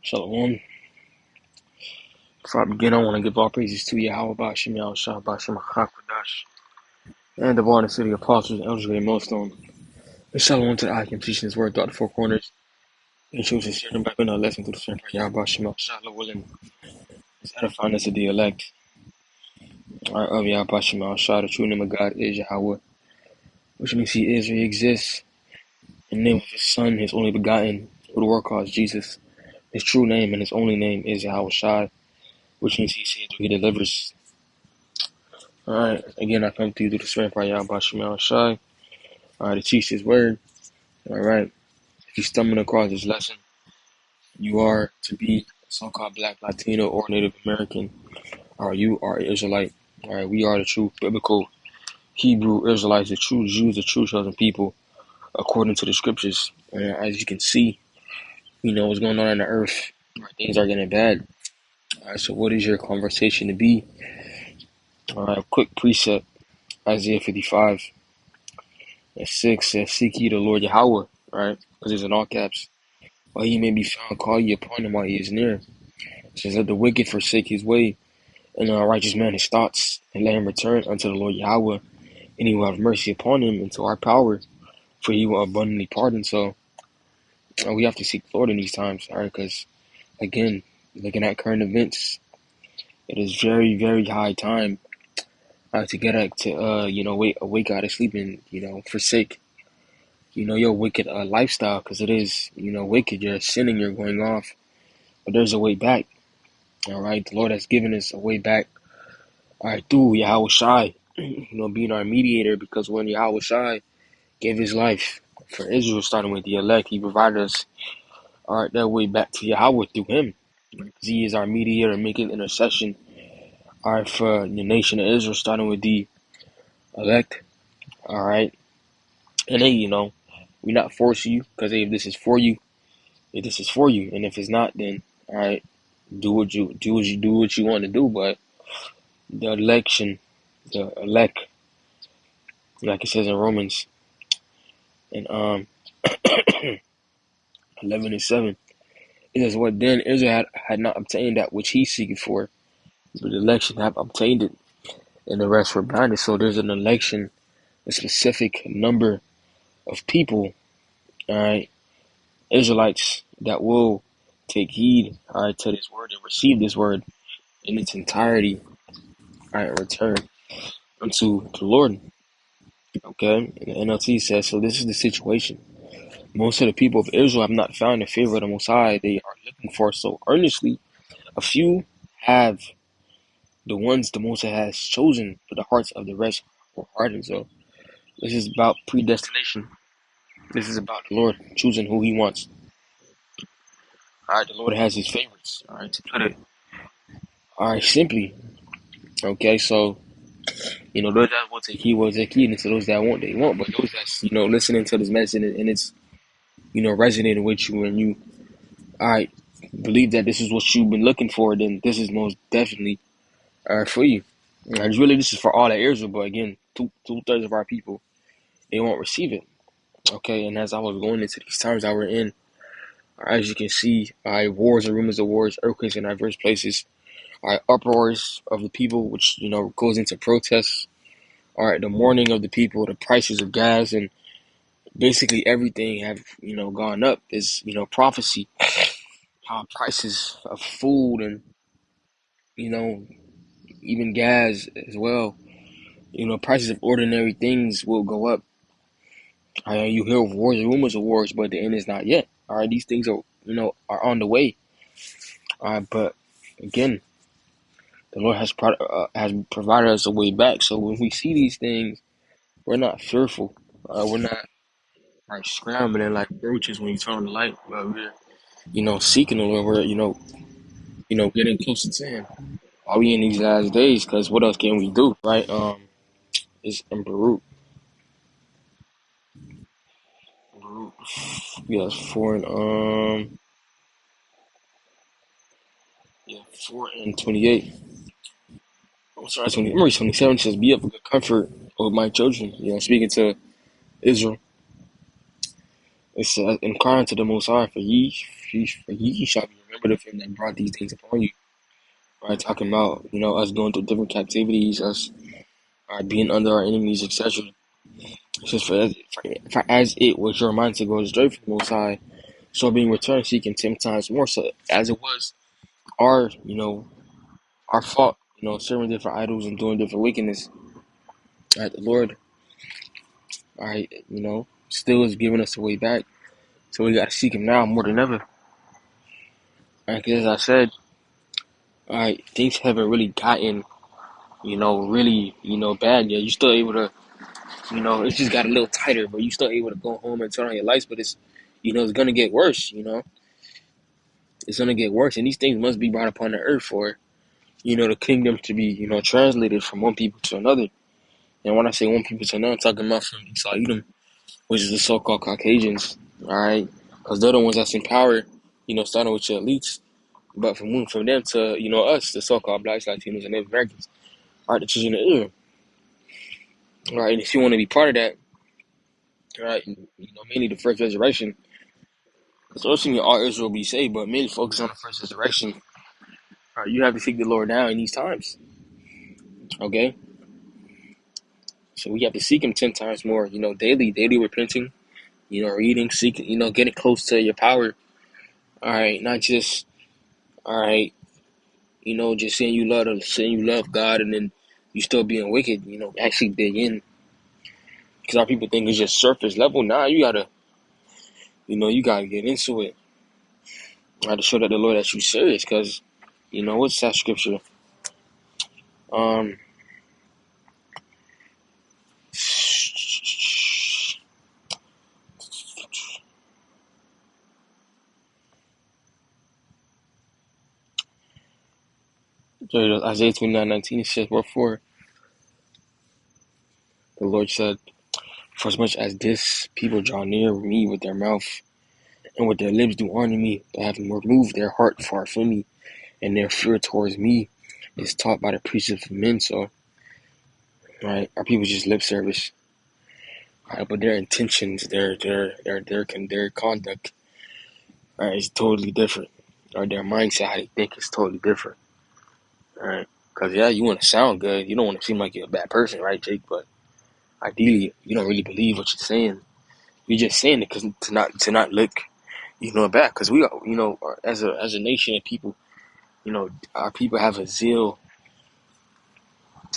Shalom. Before I begin, I want to give all praises to Yahweh Bashim Yahushua Bashim HaKadosh and the Barn City Apostles, Elders of the Millstone. And Shalom to the Akim teaching his word throughout the four corners. And shows his sharing back on our lesson through the strength of Yahweh Bashim Yahushua, willing is edifying us of the elect. Of Yahweh Bashim Yahushua, the true name of God is Yahweh, which means He is or He exists. In the name of His Son, His only begotten, who the world calls Jesus. His true name and His only name is Yahweh Shai, which means He saves or He delivers. Alright, again, I come to you through the strength of Yahweh Bashim Yahushua. To teach His word. Alright, if you stumble across this lesson, you are to be so-called Black, Latino, or Native American, or you are Israelite. Alright, we are the true biblical Hebrew Israelites, the true Jews, the true chosen people, according to the scriptures. And as you can see, you know what's going on the earth. Right, things are getting bad. Alright, so what is your conversation to be? Alright, quick precept. Isaiah 55 and 6 says, "Seek ye the Lord Yahweh," right? Because it's in all caps. "While he may be found, call ye upon him while he is near." It says, "Let the wicked forsake his way, and the righteous man his thoughts, and let him return unto the Lord Yahweh, and he will have mercy upon him into our power, for he will abundantly pardon." So we have to seek the Lord in these times, all right? Because again, looking at current events, it is very, very high time to get wake out of sleep and forsake your wicked lifestyle, because it is wicked. You're sinning, you're going off, but there's a way back. All right, the Lord has given us a way back. All right, through Yahweh Shai, being our mediator, because when Yahweh Shai gave His life for Israel, starting with the elect, He provided us that way back to Yahweh through Him, because He is our mediator, making intercession. All right, for the nation of Israel, starting with the elect. All right, and hey, we not forcing you, because hey, if this is for you, and if it's not, then all right, do what you want to do. But the election, the elect, like it says in Romans, and 11:7, it says, "What then Israel had not obtained that which he seeketh for, but the election have obtained it, and the rest were blinded." So there's an election, a specific number of people, all right, Israelites, that will take heed, all right, to this word and receive this word in its entirety, all right, return unto the Lord. Okay, and the NLT says, so this is the situation. Most of the people of Israel have not found the favor of the Most High they are looking for so earnestly. A few have, the ones the Most High has chosen, but the hearts of the rest were hardened. So this is about predestination. This is about the Lord choosing who He wants. All right, the Lord has His favorites. All right, to put it simply. Okay, so those that want to heed will take heed, and to those that won't, they won't. But those that's listening to this message and it's resonating with you, and you believe that this is what you've been looking for, then this is most definitely for you. And really, this is for all of Israel, but again, two-thirds of our people, they won't receive it. Okay, and as I was going into these times that we're in, as you can see, wars and rumors of wars, earthquakes in diverse places, uproars of the people, which goes into protests. The mourning of the people, the prices of gas, and basically everything have gone up. Is prophecy. Prices of food and even gas as well. Prices of ordinary things will go up. You hear of wars and rumors of wars, but the end is not yet. These things are are on the way. But again, the Lord has provided us a way back. So when we see these things, we're not fearful. We're not scrambling like roaches when you turn on the light. But we're seeking the Lord. We're getting closer to Him. Are we in these last days? Because what else can we do, right? It's in Baruch. Yes, 4:28. I'm sorry, 27 says, "Be of good comfort, O my children." Speaking to Israel. It says, "Inquire unto the Most High, for ye shall be remembered of Him that brought these things upon you." Right, talking about us going through different captivities, us being under our enemies, etc. It says, for as it was your mind to go astray from the Most High, so being returned seeking 10 times more. So as it was our our fault, serving different idols and doing different wickedness. Right, the Lord, all right, still is giving us the way back. So we got to seek Him now more than ever. Right, because as I said, all right, things haven't really gotten, really, bad yet. You're still able to, it's just got a little tighter, but you still able to go home and turn on your lights. But it's, it's gonna get worse. It's gonna get worse, and these things must be brought upon the earth for, the kingdom to be, translated from one people to another. And when I say one people to another, I'm talking about from Esau Edom, which is the so-called Caucasians. All right, because they're the ones that's in power. Starting with your elites. But from them to us, the so-called blacks, Latinos, and Native Americans, are the children of Israel. All right, and if you want to be part of that, all right, mainly the first resurrection, because ultimately all Israel will be saved, but mainly focus on the first resurrection. All right, you have to seek the Lord now in these times. Okay, so we have to seek Him 10 times more. Daily repenting. Reading, seeking. Getting close to your power. All right, not just all right. Just saying you love God, and then you still being wicked. Actually dig in. Because our people think it's just surface level. Nah, you gotta get into it. I to show that the Lord that you serious. Because, what's that scripture? Um, Isaiah 29:19, it says, "Wherefore the Lord said, for as much as this people draw near me with their mouth, and with their lips do honor me, but have removed their heart far from me, and their fear towards me is taught by the precepts of men." So, right, our people just lip service. Right, but their intentions, their conduct, right, is totally different. Or their mindset, how they think, is totally different. Right? Because yeah, you want to sound good. You don't want to seem like you're a bad person, right, Jake? But ideally, you don't really believe what you're saying. You're just saying it because to not look, bad. Because we, as a nation and people, our people have a zeal.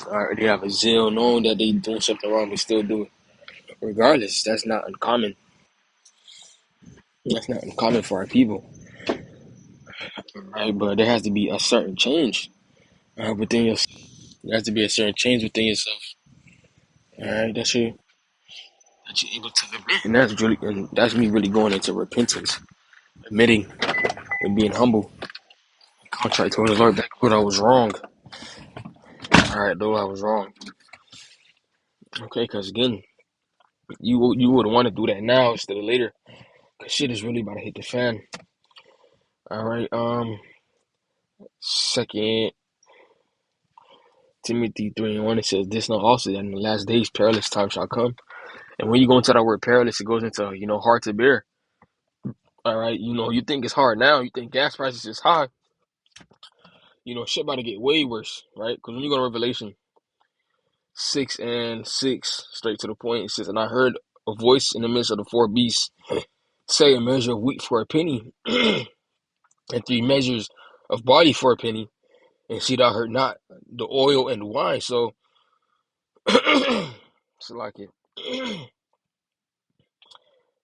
Or they have a zeal, knowing that they doing something wrong, but still do it. Regardless, that's not uncommon. That's not uncommon for our people, right? But there has to be a certain change within yourself. There has to be a certain change within yourself. All right, that you're able to admit, and that's me really going into repentance, admitting and being humble, contrite toward the Lord. That Lord, I was wrong. All right, though I was wrong. Okay, because again, you would want to do that now instead of later, because shit is really about to hit the fan. All right, Second Timothy 3:1, it says, "This know also that in the last days perilous times shall come." And when you go into that word perilous, it goes into hard to bear. All right, you think it's hard now. You think gas prices is high. Shit about to get way worse, right? Because when you go to Revelation 6:6, straight to the point, it says, "And I heard a voice in the midst of the four beasts say, a measure of wheat for a penny, and 3 measures of barley for a penny, and see thou heard not the oil and the wine." So, it's like it.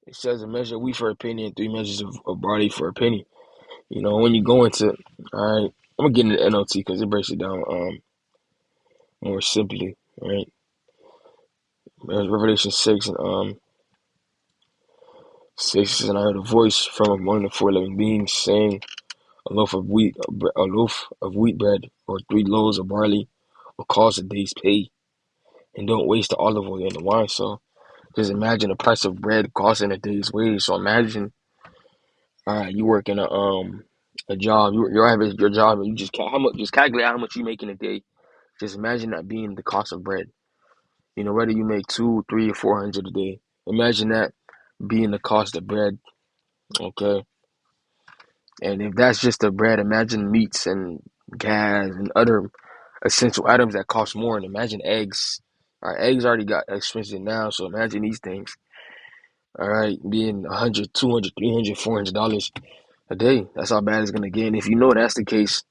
It says a measure of wheat for a penny and 3 measures of barley for a penny. When you go into, all right, I'm gonna get into the NLT because it breaks it down more simply, right? Revelation 6 and 6 says, "And I heard a voice from among the four living beings saying, a loaf of wheat bread, or 3 loaves of barley, will cause a day's pay, and don't waste the olive oil and the wine." So just imagine the price of bread costing a day's wage. So imagine, you work in a job, you have your job, and you just calculate how much you make in a day. Just imagine that being the cost of bread. Whether you make 2, 3, or 400 a day. Imagine that being the cost of bread. Okay, and if that's just the bread, imagine meats and gas and other essential items that cost more. And imagine eggs. All right, eggs already got expensive now, so imagine these things. All right, being 100, 200, 300, $400 a day. That's how bad it's gonna get. And if you know that's the case,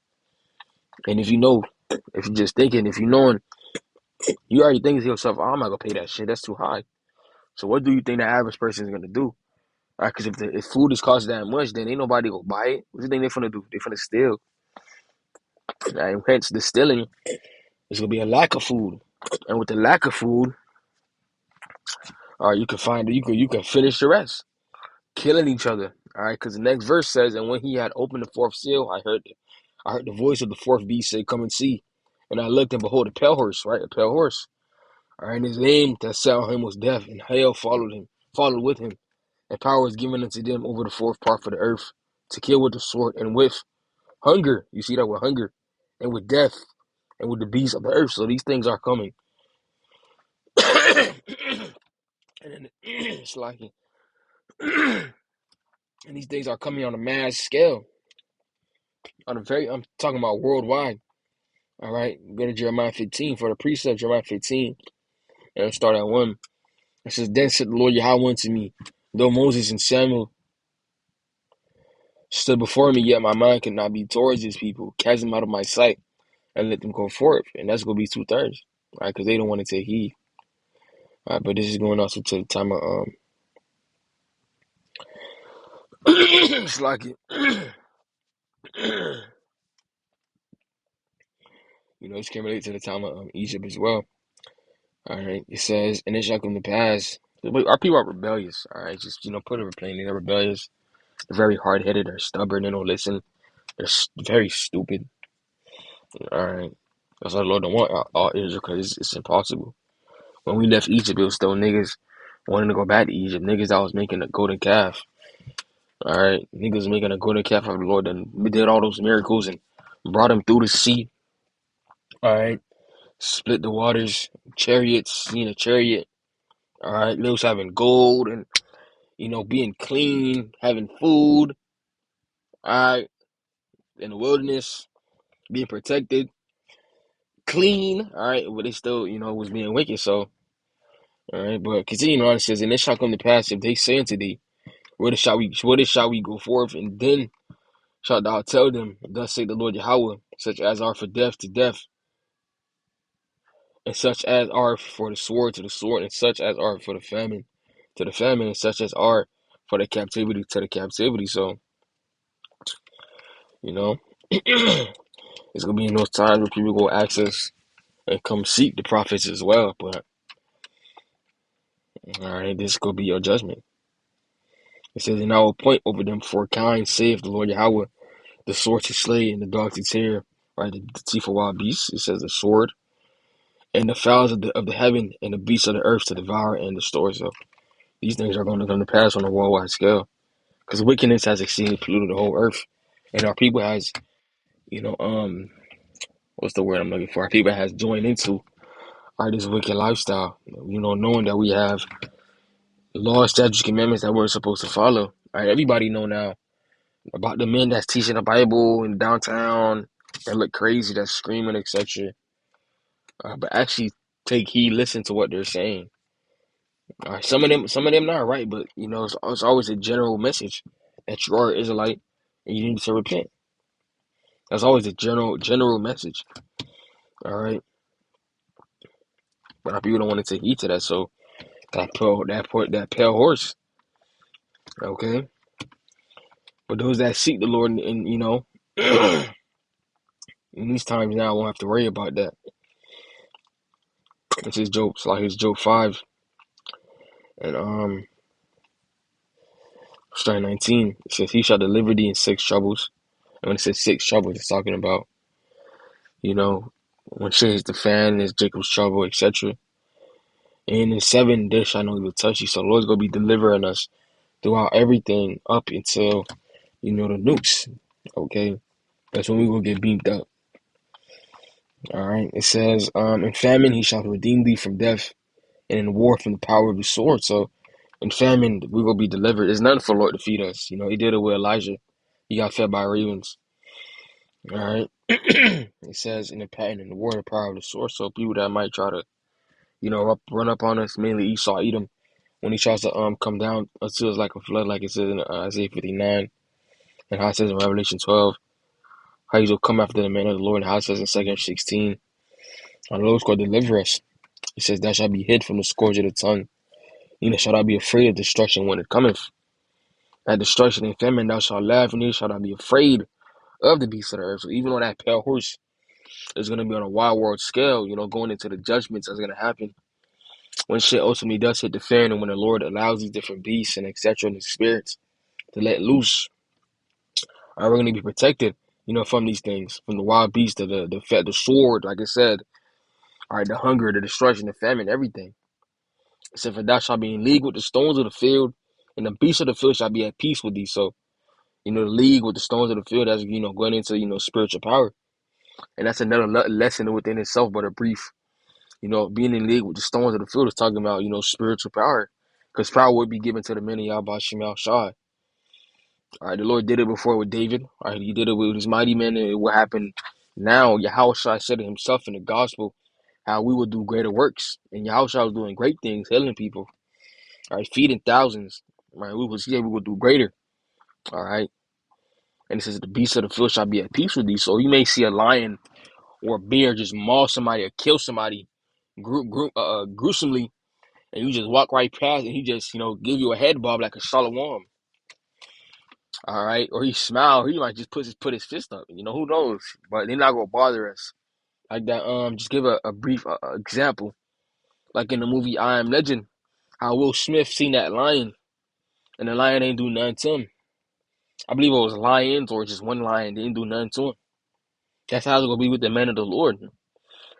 and if you know, if you're just thinking, if you knowing, you already thinking to yourself, oh, I'm not gonna pay that shit. That's too high. So what do you think the average person is gonna do? All right, because if food is costing that much, then ain't nobody gonna buy it. What do you think they're gonna do? They're gonna steal. And hence the stealing, there's gonna be a lack of food. And with the lack of food, all right, you can finish the rest, killing each other. All right, because the next verse says, and when he had opened the fourth seal, I heard the voice of the fourth beast say, "Come and see." And I looked, and behold, a pale horse, right, a pale horse. All right, and his name that sat on him was Death, and hell followed with him. And power was given unto them over the fourth part of the earth to kill with the sword and with hunger. You see that, with hunger and with death and with the beasts of the earth. So these things are coming. And then it's like, and these things are coming on a mass scale. I'm talking about worldwide. All right, go to Jeremiah 15 for the precept. Jeremiah 15, and I'll start at 1. It says, "Then said the Lord Yahweh unto me, though Moses and Samuel stood before me, yet my mind could not be towards these people. Cast them out of my sight and let them go forth." And that's going to be 2/3, right? Because they don't want to take heed. All right, but this is going also to the time of it's like it. This can relate to the time of Egypt as well. All right, it says, "And it shall come to pass." Our people are rebellious. All right, just put it plainly, they're rebellious. They're very hard headed. They're stubborn. They don't listen. They're very stupid. All right, that's why the Lord don't want all Israel, because it's impossible. When we left Egypt, it was still niggas wanting to go back to Egypt. Niggas that was making a golden calf. All right, niggas making a golden calf of the Lord, and we did all those miracles and brought them through the sea. All right, split the waters, chariots, seen a chariot. All right, they was having gold and being clean, having food. All right, in the wilderness, being protected, clean. All right, but they still was being wicked. So all right, but continuing on, it says, "And it shall come to pass, if they say unto thee, Whether shall we go forth? And then shalt thou tell them, Thus saith the Lord Yahweh, such as are for death to death, and such as are for the sword to the sword, and such as are for the famine to the famine, and such as are for the captivity to the captivity." So, you know, it's gonna be in those times where people go access and come seek the prophets as well. But all right, this could be your judgment. It says, "And I will appoint over them for kind, saith the Lord Yahweh, the sword to slay and the dog to tear." Right, the teeth of wild beasts. It says the sword, and the fowls of the heaven, and the beasts of the earth to devour and destroy. So these things are going to come to pass on a worldwide scale, because wickedness has exceeded polluted the whole earth, and our people has, what's the word I'm looking for? Our people has joined into this wicked lifestyle. Knowing that we have laws, statutes, commandments that we're supposed to follow. All right, everybody know now about the men that's teaching the Bible in downtown that look crazy, that's screaming, etc. But actually take heed, listen to what they're saying. All right, some of them not right, but it's always a general message that you are an Israelite and you need to repent. That's always a general message. All right, but our people don't want to take heed to that. So that pale horse. Okay, but those that seek the Lord and in these times now, won't have to worry about that. It's his jokes, like his joke 5 and starting 19. It says, "He shall deliver thee in 6 troubles." And when it says 6 troubles, it's talking about when shit hits the fan, is Jacob's trouble, etc. And in 7, there shall no evil touch you. So the Lord's gonna be delivering us throughout everything up until the nukes. Okay, that's when we will get beamed up. All right. It says, "In famine he shall redeem thee from death, and in war from the power of the sword." So In famine, we will be delivered. There's nothing for the Lord to feed us. He did it with Elijah. He got fed by ravens. All right. It says in the pattern in the word of power of the source. So people that might try to, run up on us, mainly Esau, Edom, when he tries to come down until it's like a flood, like it says in Isaiah 59, and how it says in Revelation 12, how he will come after the man of the Lord, and how it says in 2 16, and the Lord's going to deliver us. He says, "Thou shalt be hid from the scourge of the tongue. Shall not be afraid of destruction when it cometh. At destruction and famine thou shalt laugh, and neither shalt not be afraid of the beasts of the earth." So even though that pale horse is going to be on a wild world scale, going into the judgments that's going to happen when shit ultimately does hit the fan, and when the Lord allows these different beasts and etc. and the spirits to let loose, we're going to be protected, from these things, from the wild beast, to the sword, like I said, all right, the hunger, the destruction, the famine, everything. It said, "For thou shalt be in league with the stones of the field, and the beasts of the field shall be at peace with thee." So, the league with the stones of the field, that's, going into, spiritual power. And that's another lesson within itself, but a brief, being in league with the stones of the field is talking about, spiritual power. Because power would be given to the men of Yahweh Shem Shai. All right, the Lord did it before with David. All right, he did it with his mighty men, and it will happen now. Yahweh Shai said it himself in the gospel, how we will do greater works. And Yahweh Shai was doing great things, healing people, all right, feeding thousands. Right, we will do greater. All right. And it says, "The beasts of the field shall be at peace with thee." So you may see a lion or a bear just maul somebody or kill somebody gruesomely, and you just walk right past, and he just, give you a head bob like a shalom. All right. Or he smile. He might just put his fist up. Who knows? But they're not gonna bother us like that. Just give a brief example, like in the movie I Am Legend, how Will Smith seen that lion, and the lion ain't do nothing to him. I believe it was lions or just one lion didn't do nothing to him. That's how it's gonna be with the men of the Lord.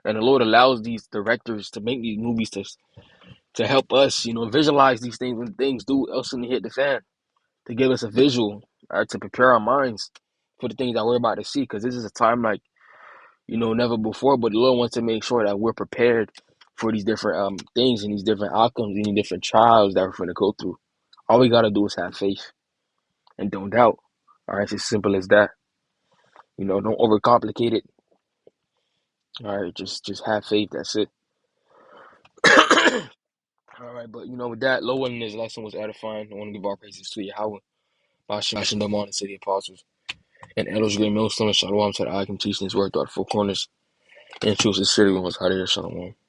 And the Lord allows these directors to make these movies to help us, visualize these things when things do ultimately hit the fan, to give us a visual, to prepare our minds for the things that we're about to see. Because this is a time like, never before. But the Lord wants to make sure that we're prepared for these different things and these different outcomes and these different trials that we're going to go through. All we got to do is have faith and don't doubt. All right, it's as simple as that. Don't overcomplicate it. All right, just have faith. That's it. All right, but with that, low one in this lesson was edifying. I want to give all praises to Yahweh, Bashim Damon, and to the apostles, and Elders, great millstone, and Shalom to the I can teach this word throughout the four corners, and choose the city was Hadir Shalom.